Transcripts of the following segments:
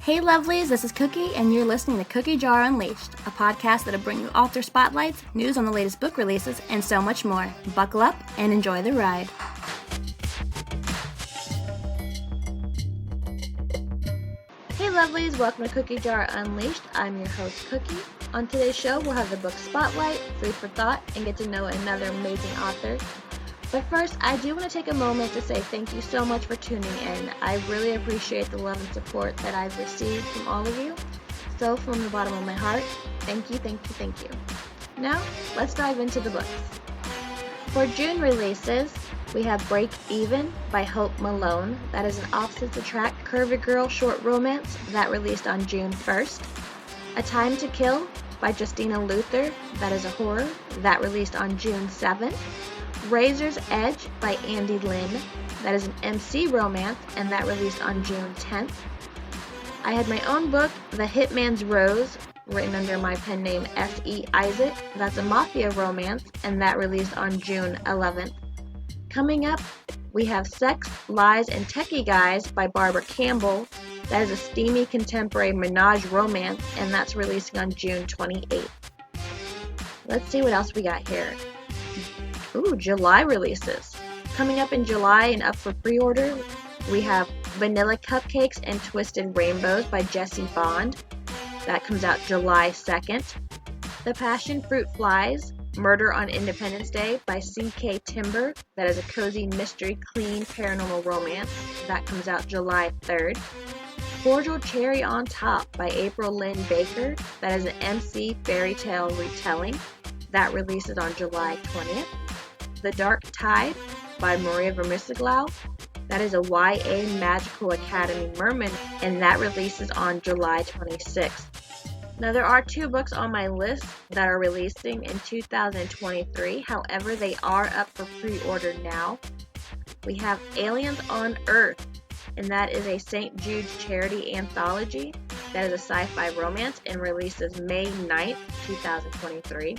Hey lovelies, this is Cookie, and you're listening to Cookie Jar Unleashed, a podcast that'll bring you author spotlights, news on the latest book releases, and so much more. Buckle up and enjoy the ride. Hey lovelies, welcome to Cookie Jar Unleashed. I'm your host, Cookie. On today's show, we'll have the book Spotlight, food for thought, and get to know another amazing author. But first, I do want to take a moment to say thank you so much for tuning in. I really appreciate the love and support that I've received from all of you. So from the bottom of my heart, thank you, thank you, thank you. Now, let's dive into the books. For June releases, we have Break Even by Hope Malone. That is an opposites attract curvy girl short romance that released on June 1st. A Time to Kill by Justina Luther. That is a horror that released on June 7th. Razor's Edge by Andy Lynn. That is an MC romance, and that released on June 10th. I had my own book, The Hitman's Rose, written under my pen name S.E. Isaac. That's a mafia romance, and that released on June 11th. Coming up, we have Sex, Lies, and Techie Guys by Barbara Campbell. That is a steamy contemporary menage romance, and that's releasing on June 28th. Let's see what else we got here. July releases. Coming up in July and up for pre-order, we have Vanilla Cupcakes and Twisted Rainbows by Jessie Bond. That comes out July 2nd. The Passion Fruit Flies, Murder on Independence Day by C.K. Timber. That is a cozy mystery, clean paranormal romance. That comes out July 3rd. Cordial Cherry on Top by April Lynn Baker. That is an MC fairy tale retelling. That releases on July 20th. The Dark Tide by Maria Vermiceglau. That is a YA Magical Academy Merman, and that releases on July 26th. Now, there are two books on my list that are releasing in 2023. However, they are up for pre-order now. We have Aliens on Earth, and that is a St. Jude's charity anthology. That is a sci-fi romance and releases May 9th, 2023.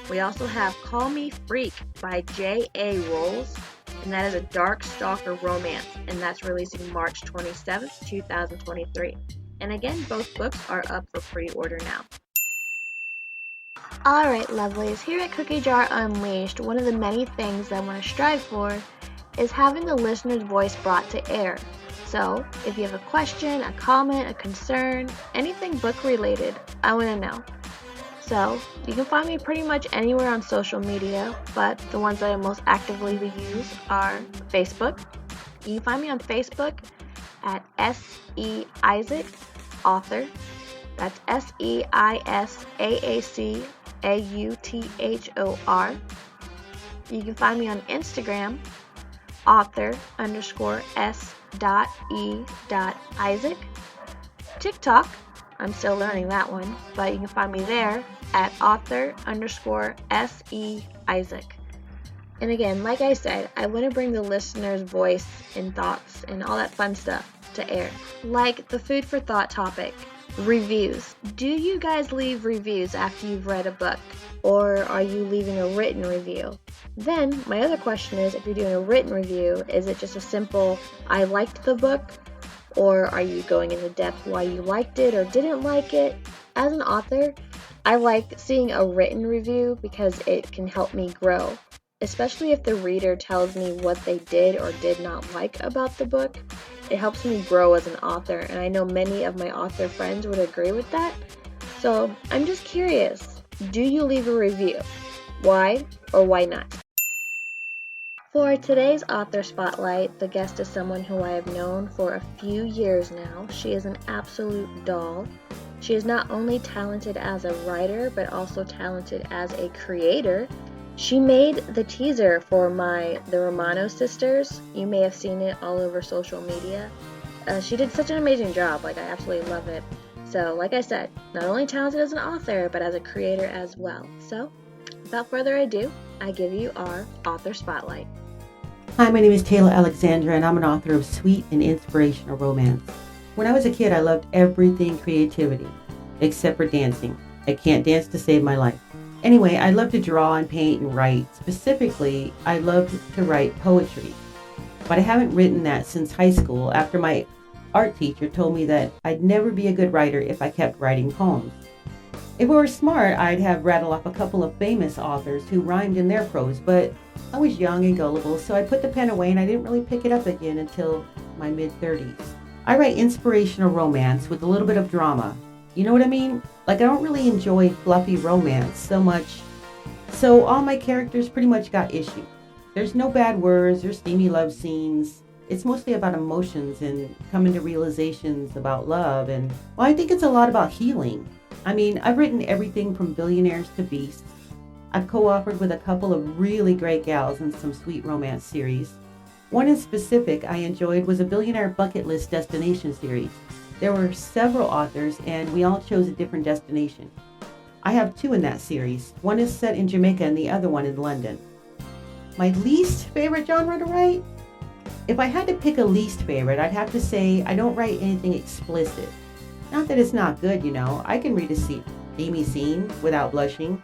We also have Call Me Freak by J.A. Rolls, and that is a dark stalker romance, and that's releasing March 27th, 2023. And again, both books are up for pre-order now. Alright lovelies, here at Cookie Jar Unleashed, one of the many things I want to strive for is having the listener's voice brought to air. So, if you have a question, a comment, a concern, anything book related, I want to know. So, you can find me pretty much anywhere on social media, but the ones that I most actively use are Facebook. You can find me on Facebook at S.E. Isaac, author. That's SEISAACAUTHOR. You can find me on Instagram, author_S.E.Isaac. TikTok, I'm still learning that one, but you can find me there at author_SE Isaac. And again, like I said, I want to bring the listener's voice and thoughts and all that fun stuff to air. Like the food for thought topic, reviews. Do you guys leave reviews after you've read a book? Or are you leaving a written review? Then, my other question is, if you're doing a written review, is it just a simple, I liked the book? Or are you going into depth why you liked it or didn't like it? As an author, I like seeing a written review because it can help me grow, especially if the reader tells me what they did or did not like about the book. It helps me grow as an author, and I know many of my author friends would agree with that. So I'm just curious, do you leave a review? Why or why not? For today's author spotlight, the guest is someone who I have known for a few years now. She is an absolute doll. She is not only talented as a writer, but also talented as a creator. She made the teaser for The Romano Sisters. You may have seen it all over social media. She did such an amazing job. I absolutely love it. So, like I said, not only talented as an author, but as a creator as well. So, without further ado, I give you our author spotlight. Hi, my name is Tayla Alexandra, and I'm an author of sweet and inspirational romance. When I was a kid, I loved everything creativity, except for dancing. I can't dance to save my life. Anyway, I love to draw and paint and write. Specifically, I love to write poetry. But I haven't written that since high school after my art teacher told me that I'd never be a good writer if I kept writing poems. If I were smart, I'd have rattled off a couple of famous authors who rhymed in their prose, but I was young and gullible, so I put the pen away and I didn't really pick it up again until my mid-30s. I write inspirational romance with a little bit of drama. You know what I mean? Like, I don't really enjoy fluffy romance so much, so all my characters pretty much got issues. There's no bad words or steamy love scenes. It's mostly about emotions and coming to realizations about love, and well, I think it's a lot about healing. I mean, I've written everything from billionaires to beasts. I've co-authored with a couple of really great gals in some sweet romance series. One in specific I enjoyed was a billionaire bucket list destination series. There were several authors and we all chose a different destination. I have two in that series. One is set in Jamaica and the other one in London. My least favorite genre to write? If I had to pick a least favorite, I'd have to say I don't write anything explicit. Not that it's not good, you know. I can read a steamy scene without blushing,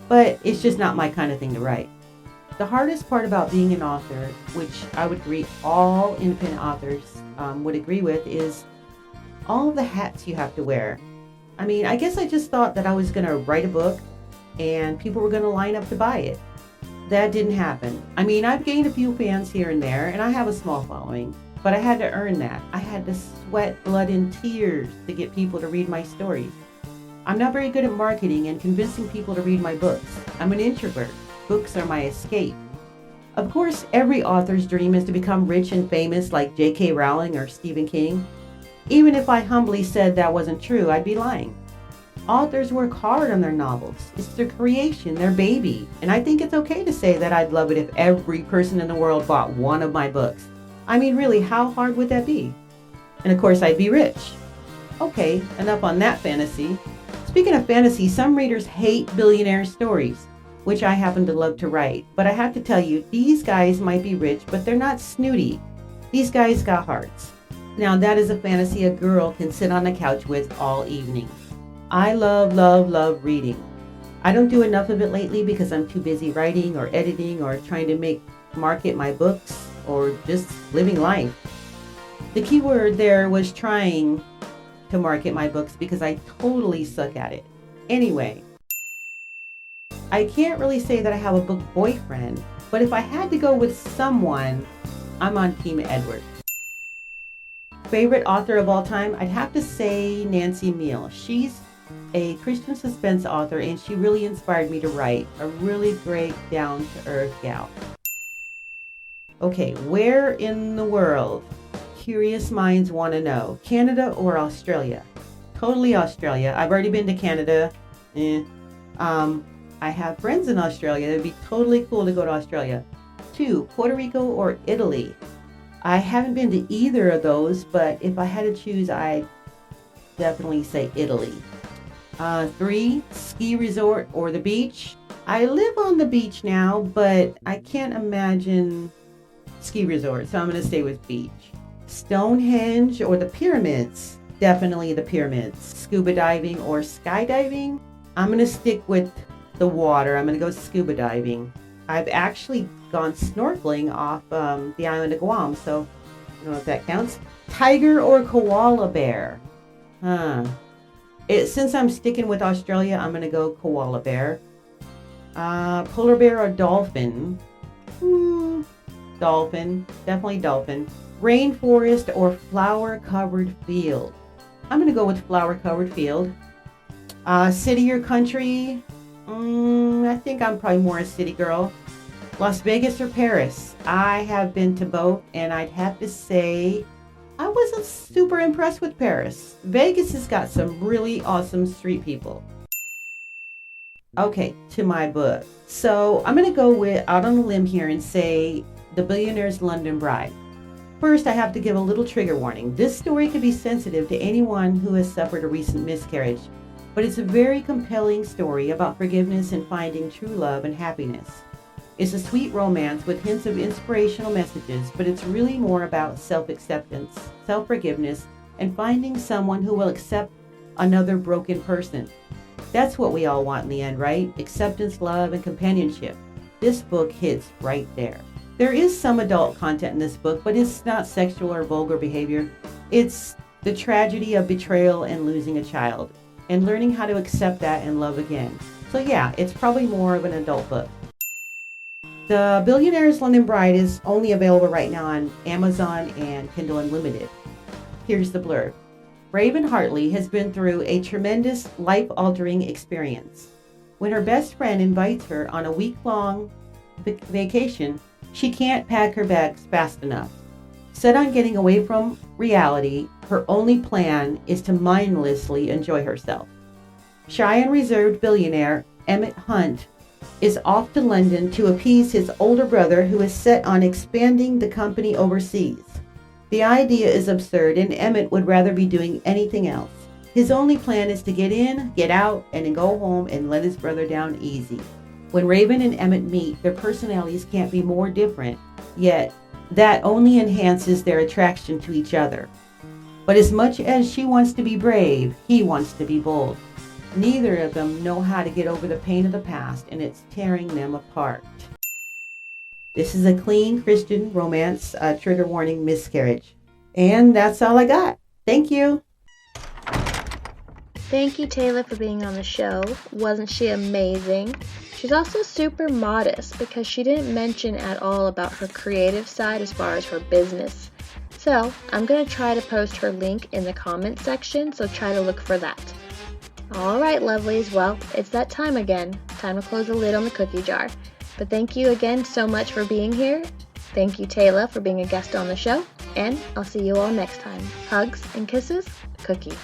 but it's just not my kind of thing to write. The hardest part about being an author, which I would agree all independent authors would agree with, is all of the hats you have to wear. I mean, I guess I just thought that I was going to write a book and people were going to line up to buy it. That didn't happen. I mean, I've gained a few fans here and there, and I have a small following, but I had to earn that. I had to sweat blood and tears to get people to read my stories. I'm not very good at marketing and convincing people to read my books. I'm an introvert. Books are my escape. Of course, every author's dream is to become rich and famous like J.K. Rowling or Stephen King. Even if I humbly said that wasn't true, I'd be lying. Authors work hard on their novels. It's their creation, their baby. And I think it's okay to say that I'd love it if every person in the world bought one of my books. I mean, really, how hard would that be? And of course, I'd be rich. Okay, enough on that fantasy. Speaking of fantasy, some readers hate billionaire stories, which I happen to love to write. But I have to tell you, these guys might be rich, but they're not snooty. These guys got hearts. Now, that is a fantasy a girl can sit on the couch with all evening. I love, love, love reading. I don't do enough of it lately because I'm too busy writing or editing or trying to market my books or just living life. The key word there was trying to market my books because I totally suck at it. Anyway, I can't really say that I have a book boyfriend, but if I had to go with someone, I'm on Team Edward. Favorite author of all time? I'd have to say Nancy Meal. She's a Christian suspense author and she really inspired me to write. A really great down-to-earth gal. Okay, where in the world? Curious minds want to know. Canada or Australia? Totally Australia. I've already been to Canada. I have friends in Australia. It'd be totally cool to go to Australia. 2, Puerto Rico or Italy? I haven't been to either of those, but if I had to choose, I'd definitely say Italy. 3, ski resort or the beach? I live on the beach now, but I can't imagine ski resort, so I'm going to stay with beach. Stonehenge or the pyramids? Definitely the pyramids. Scuba diving or skydiving? I'm going to stick with the water. I'm going to go scuba diving. I've actually gone snorkeling off the island of Guam, so I don't know if that counts. Tiger or koala bear? Since I'm sticking with Australia, I'm going to go koala bear. Polar bear or dolphin? Dolphin. Definitely dolphin. Rainforest or flower-covered field? I'm going to go with flower-covered field. City or country? I think I'm probably more a city girl. Las Vegas or Paris? I have been to both, and I'd have to say I wasn't super impressed with Paris. Vegas has got some really awesome street people. Okay, to my book. So I'm going to go out on a limb here and say The Billionaire's London Bride. First, I have to give a little trigger warning. This story could be sensitive to anyone who has suffered a recent miscarriage, but it's a very compelling story about forgiveness and finding true love and happiness. It's a sweet romance with hints of inspirational messages, but it's really more about self-acceptance, self-forgiveness, and finding someone who will accept another broken person. That's what we all want in the end, right? Acceptance, love, and companionship. This book hits right there. There is some adult content in this book, but it's not sexual or vulgar behavior. It's the tragedy of betrayal and losing a child, and learning how to accept that and love again. So yeah, it's probably more of an adult book. The Billionaire's London Bride is only available right now on Amazon and Kindle Unlimited. Here's the blurb. Raven Hartley has been through a tremendous life-altering experience. When her best friend invites her on a week-long vacation, she can't pack her bags fast enough. Set on getting away from reality, her only plan is to mindlessly enjoy herself. Shy and reserved billionaire Emmett Hunt is off to London to appease his older brother, who is set on expanding the company overseas. The idea is absurd, and Emmett would rather be doing anything else. His only plan is to get in, get out, and then go home and let his brother down easy. When Raven and Emmett meet, their personalities can't be more different, yet that only enhances their attraction to each other. But as much as she wants to be brave, he wants to be bold. Neither of them know how to get over the pain of the past, and it's tearing them apart. This is a clean Christian romance, trigger warning, miscarriage. And that's all I got. Thank you. Thank you, Tayla, for being on the show. Wasn't she amazing? She's also super modest because she didn't mention at all about her creative side as far as her business. So I'm going to try to post her link in the comments section, so try to look for that. Alright, lovelies, well, it's that time again. Time to close the lid on the cookie jar. But thank you again so much for being here. Thank you, Tayla, for being a guest on the show. And I'll see you all next time. Hugs and kisses, Cookie.